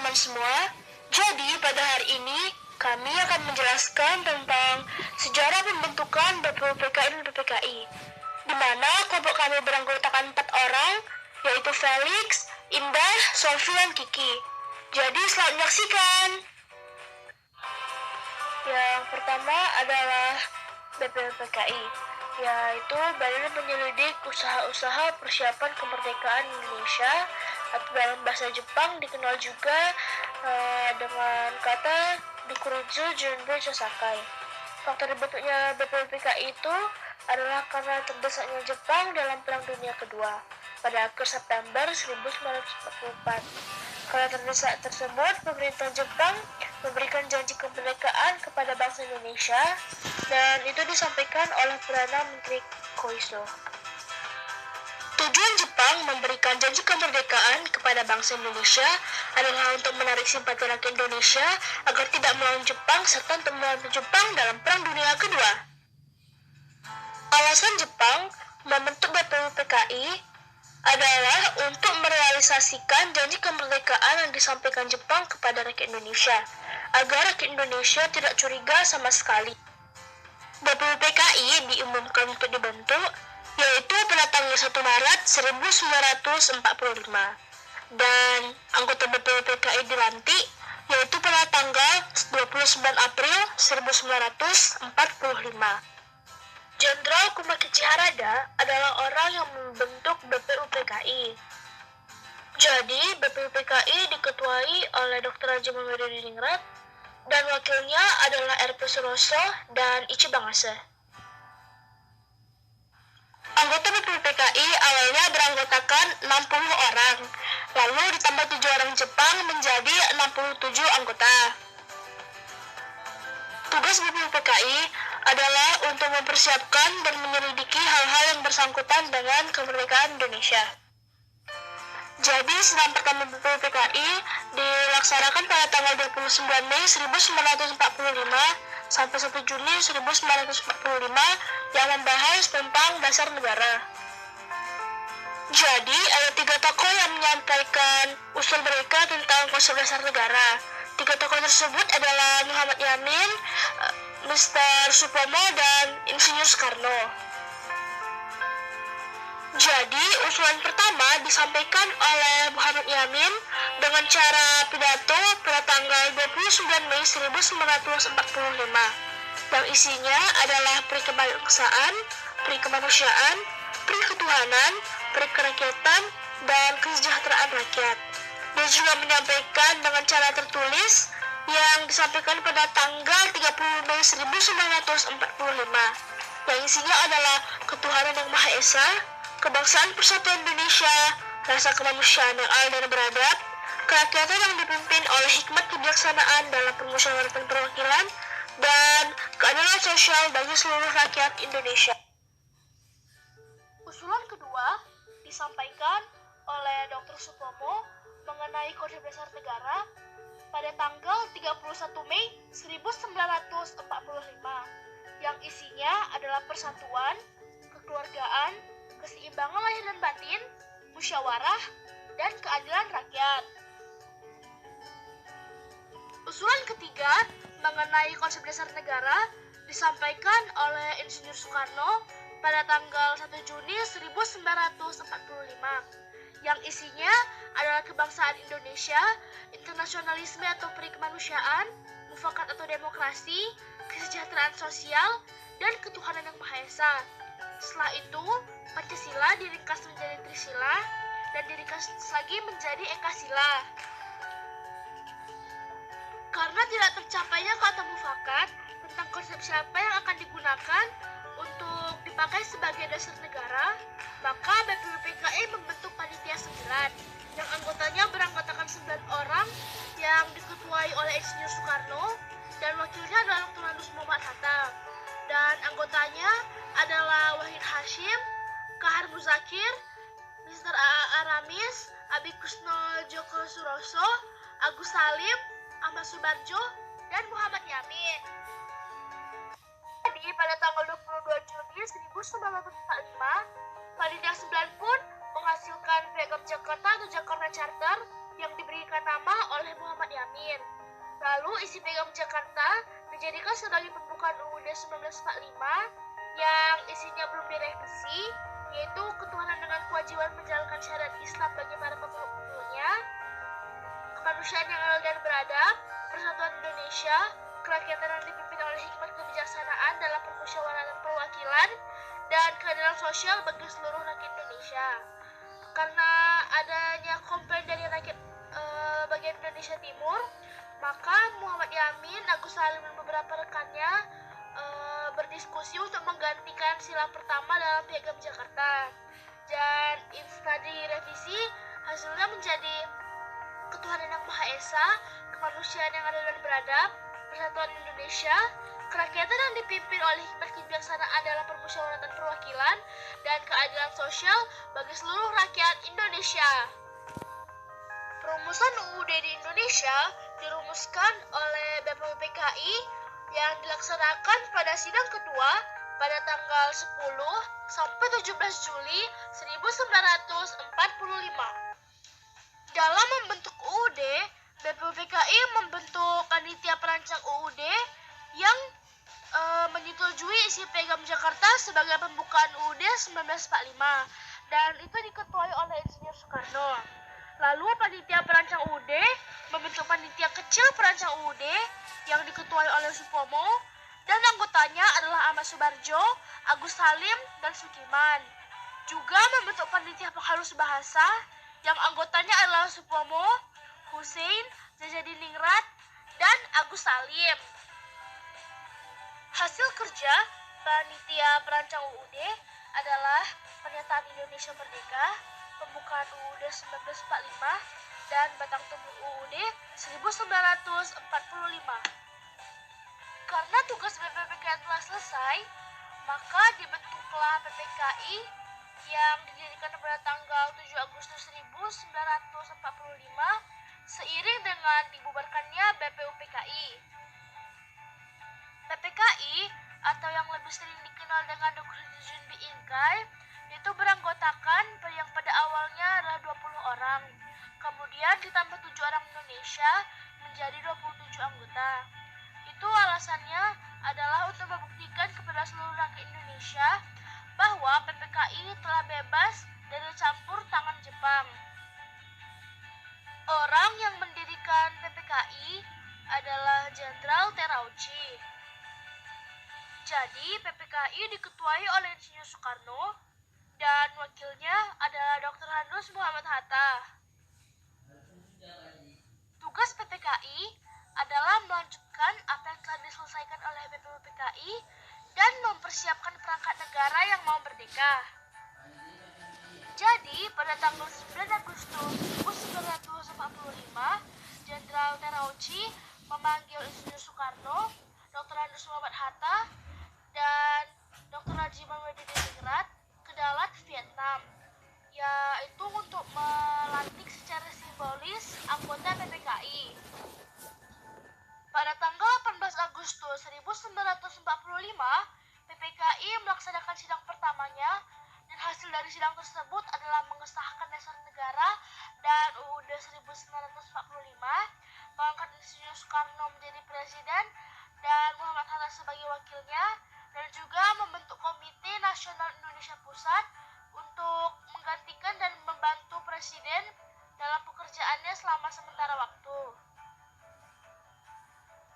teman-teman semua. Jadi pada hari ini kami akan menjelaskan tentang sejarah pembentukan BPUPKI dan PPKI, di mana kelompok kami beranggotakan 4 orang, yaitu Felix, Indah, Sofi, dan Kiki. Jadi selamat menyaksikan. Yang pertama adalah BPUPKI, yaitu Badan Penyelidik Usaha-Usaha Persiapan Kemerdekaan Indonesia, atau dalam bahasa Jepang dikenal juga dengan kata Dokuritsu Junbei Sasakai. Faktor dibentuknya BPUPKI itu adalah karena terdesaknya Jepang dalam Perang Dunia Kedua pada akhir September 1944. Karena terdesak tersebut, pemerintah Jepang memberikan janji kemerdekaan kepada bangsa Indonesia, dan itu disampaikan oleh Perdana Menteri Koiso. Tujuan Jepang memberikan janji kemerdekaan kepada bangsa Indonesia adalah untuk menarik simpati rakyat Indonesia agar tidak melawan Jepang serta untuk membantu Jepang dalam Perang Dunia Kedua. Alasan Jepang membentuk BPUPKI adalah untuk merealisasikan janji kemerdekaan yang disampaikan Jepang kepada rakyat Indonesia, agar rakyat Indonesia tidak curiga sama sekali. BPUPKI diumumkan untuk dibentuk yaitu pada tanggal 1 Maret 1945, dan anggota BPUPKI dilantik yaitu pada tanggal 29 April 1945. Jenderal Kumakichi Harada adalah orang yang membentuk BPUPKI. Jadi, BPUPKI diketuai oleh Dr. Haji Diningrat, dan wakilnya adalah R.P. Suroso dan Ichi Bangase. Anggota BPUPKI awalnya beranggotakan 60 orang, lalu ditambah 7 orang Jepang menjadi 67 anggota. Tugas BPUPKI adalah untuk mempersiapkan dan menyelidiki hal-hal yang bersangkutan dengan kemerdekaan Indonesia. Jadi, sidang pertama BPUPKI dilaksanakan pada tanggal 29 Mei 1945 sampai 1 Juni 1945 yang membahas tentang dasar negara. Jadi, ada 3 tokoh yang menyampaikan usul mereka tentang konsep dasar negara. 3 tokoh tersebut adalah Muhammad Yamin, Mr. Supomo, dan Insinyur Soekarno. Jadi, usulan pertama disampaikan oleh Muhammad Yamin dengan cara pidato pada tanggal 29 Mei 1945, yang isinya adalah peri kebangsaan, peri kemanusiaan, peri ketuhanan, peri kerakyatan, dan kesejahteraan rakyat. Dia juga menyampaikan dengan cara tertulis yang disampaikan pada tanggal 30 Mei 1945, yang isinya adalah ketuhanan yang Maha Esa, kebangsaan persatuan Indonesia, rasa kemanusiaan yang adil dan beradab, kerakyatan yang dipimpin oleh hikmat kebijaksanaan dalam permusyawaratan perwakilan, dan keadilan sosial bagi seluruh rakyat Indonesia. Usulan kedua disampaikan oleh Dr. Supomo mengenai konsep dasar negara pada tanggal 31 Mei 1945, yang isinya adalah persatuan, kekeluargaan, keseimbangan lahir dan batin, musyawarah, dan keadilan rakyat. Usulan ketiga mengenai konsep dasar negara disampaikan oleh Insinyur Soekarno pada tanggal 1 Juni 1945, yang isinya adalah kebangsaan Indonesia, internasionalisme atau peri kemanusiaan, mufakat atau demokrasi, kesejahteraan sosial, dan ketuhanan yang Maha Esa. Setelah itu, Pancasila diringkas menjadi Trisila dan diringkas lagi menjadi Ekasila. Karena tidak tercapainya kata mufakat tentang konsep siapa yang akan digunakan untuk dipakai sebagai dasar negara, maka BPUPKI membentuk Panitia 9 yang anggotanya beranggotakan 9 orang yang diketuai oleh Insinyur Soekarno, dan wakilnya adalah Dr. Anus Muhammad Hatta, dan anggotanya adalah Wahid Hashim, Kahar Muzakir, Mr. Aramis, Abi Kusno Joko Suroso, Agus Salim, Ahmad Subarjo, dan Muhammad Yamin. Jadi pada tanggal 22 Juni 1945, Panitia 9 pun menghasilkan Piagam Jakarta atau Jakarta Charter yang diberikan nama oleh Muhammad Yamin. Lalu isi Piagam Jakarta dijadikan sebagai pembukaan UUD 1945 yang isinya belum direvisi, yaitu ketuhanan dengan kewajiban menjalankan syariat Islam bagi para pemeluknya, kemanusiaan yang adil dan beradab, persatuan Indonesia, kerakyatan yang dipimpin oleh hikmat kebijaksanaan dalam permusyawaratan perwakilan, dan keadilan sosial bagi seluruh rakyat Indonesia. Karena adanya komplain dari rakyat bagian Indonesia Timur, maka Muhammad Yamin, Agus Salim dan beberapa rekannya berdiskusi untuk menggantikan sila pertama dalam Piagam Jakarta. Dan setelah direvisi, hasilnya menjadi ketuhanan yang Maha Esa, kemanusiaan yang adil dan beradab, persatuan Indonesia, kerakyatan yang dipimpin oleh hikmat kebijaksanaan dalam permusyawaratan perwakilan, dan keadilan sosial bagi seluruh rakyat Indonesia. Perumusan UUD di Indonesia dirumuskan oleh BPUPKI yang dilaksanakan pada sidang kedua pada tanggal 10 sampai 17 Juli 1945. Dalam membentuk UUD, BPUPKI membentuk panitia perancang UUD yang menyetujui isi Piagam Jakarta sebagai pembukaan UUD 1945, dan itu diketuai oleh Insinyur Soekarno. Lalu panitia perancang UUD membentuk panitia kecil perancang UUD yang diketuai oleh Supomo, dan anggotanya adalah Ahmad Subarjo, Agus Salim, dan Sukiman. Juga membentuk panitia penghalus bahasa yang anggotanya adalah Supomo, Hussein, Zajadiningrat, dan Agus Salim. Hasil kerja panitia perancang UUD adalah pernyataan Indonesia Merdeka, pembukaan UUD 1945, dan batang tubuh UUD 1945. Karena tugas BPUPKI telah selesai, maka dibentuklah PPKI yang didirikan pada tanggal 7 Agustus 1945 seiring dengan dibubarkannya BPUPKI. PPKI atau yang lebih sering dikenal dengan Doktrin Junbi Ingkai itu beranggotakan yang pada awalnya adalah 20 orang, kemudian ditambah 7 orang Indonesia menjadi 27 anggota. Itu alasannya adalah untuk membuktikan kepada seluruh rakyat Indonesia bahwa PPKI telah bebas dari campur tangan Jepang. Orang yang mendirikan PPKI adalah Jenderal Terauchi. Jadi PPKI diketuai oleh Insinyur Soekarno dan wakilnya adalah Dr. Handus Muhammad Hatta. Tugas PPKI adalah melanjutkan apa yang telah diselesaikan oleh BPUPKI dan mempersiapkan perangkat negara yang mau merdeka. Jadi pada tanggal 9 Agustus 1945, Jenderal Terauchi memanggil Insinyur Soekarno, Dr. Handus Muhammad Hatta, dan Dr. Haji Manuel ke Dalat, Vietnam, yaitu untuk melantik secara simbolis anggota PPKI. Pada tanggal 18 Agustus 1945, PPKI melaksanakan sidang pertamanya, dan hasil dari sidang tersebut adalah mengesahkan Dasar Negara dan UUD 1945, mengangkat Insinyur Soekarno menjadi presiden dan Muhammad Hatta sebagai wakilnya, dan juga membentuk Komite Nasional Indonesia Pusat untuk menggantikan dan membantu Presiden dalam pekerjaannya selama sementara waktu.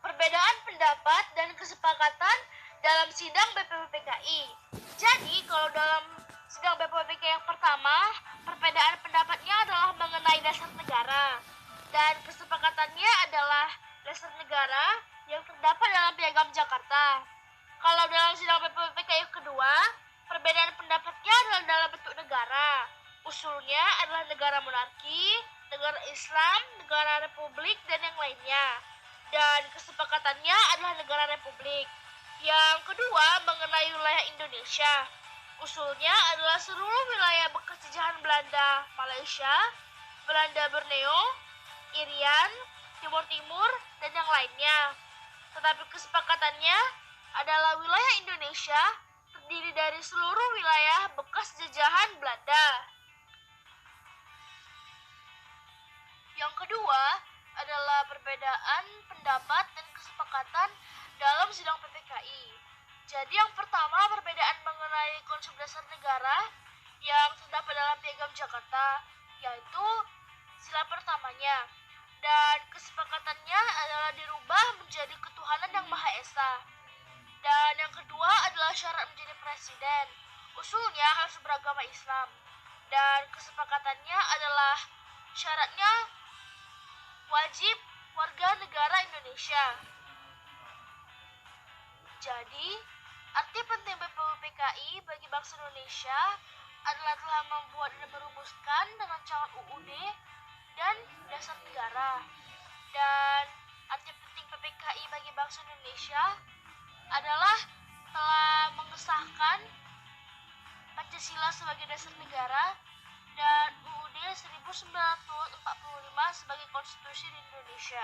Perbedaan pendapat dan kesepakatan dalam sidang BPUPKI. Jadi, kalau dalam sidang BPUPKI yang pertama, perbedaan pendapatnya adalah mengenai dasar negara, dan kesepakatannya adalah dasar negara yang terdapat dalam Piagam Jakarta. Kalau dalam sidang BPUPKI yang kedua, perbedaan pendapatnya adalah dalam bentuk negara. Usulnya adalah negara monarki, negara Islam, negara republik, dan yang lainnya. Dan kesepakatannya adalah negara republik. Yang kedua mengenai wilayah Indonesia. Usulnya adalah seluruh wilayah bekas jajahan Belanda, Malaysia, Belanda Borneo, Irian, Timur Timur, dan yang lainnya. Tetapi kesepakatannya adalah wilayah Indonesia terdiri dari seluruh wilayah bekas jajahan Belanda. Yang Yang kedua adalah perbedaan pendapat dan kesepakatan dalam sidang PPKI. Jadi yang pertama perbedaan mengenai konsep dasar negara yang terdapat dalam Piagam Jakarta, yaitu sila pertamanya. Dan kesepakatannya adalah dirubah menjadi ketuhanan yang Maha Esa. Dan yang kedua adalah syarat menjadi presiden. Usulnya harus beragama Islam. Dan kesepakatannya adalah syaratnya wajib warga negara Indonesia. Jadi, arti penting BPUPKI bagi bangsa Indonesia adalah telah membuat dan merumuskan dengan calon UUD dan dasar negara. Dan arti penting PPKI bagi bangsa Indonesia adalah telah mengesahkan Pancasila sebagai dasar negara dan UUD 1945 sebagai konstitusi di Indonesia.